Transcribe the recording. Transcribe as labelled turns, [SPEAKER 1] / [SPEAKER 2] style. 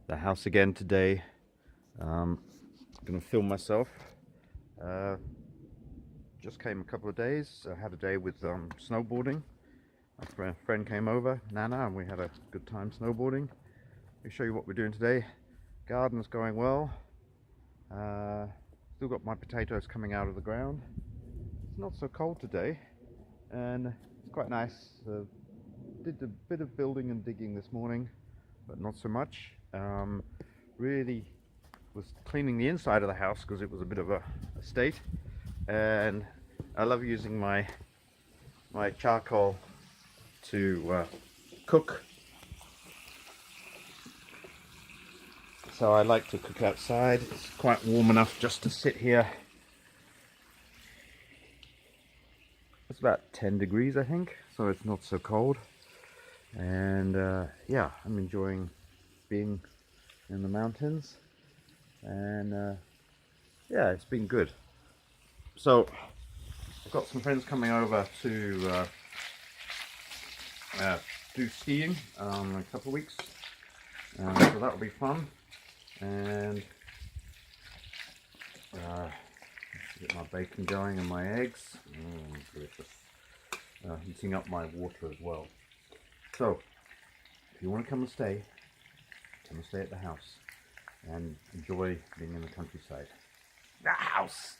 [SPEAKER 1] the house again today. Gonna film myself. Uh, just came a couple of days. I had a day with snowboarding. A friend came over, Nana, and we had a good time snowboarding. Let me show you what we're doing today. Garden's going well. Still got my potatoes coming out of the ground. It's not so cold today, and it's quite nice. Did a bit of building and digging this morning, but not so much. Really was cleaning the inside of the house because it was a bit of a state, and I love using my charcoal to cook. So I like to cook outside. It's quite warm enough just to sit here. It's about 10 degrees, I think, so it's not so cold. And yeah, I'm enjoying being in the mountains, and yeah, it's been good. So I've got some friends coming over to do skiing in a couple of weeks, so that'll be fun. And get my bacon going and my eggs. Delicious. Heating up my water as well. So if you want to come and stay at the house and enjoy being in the countryside. The house!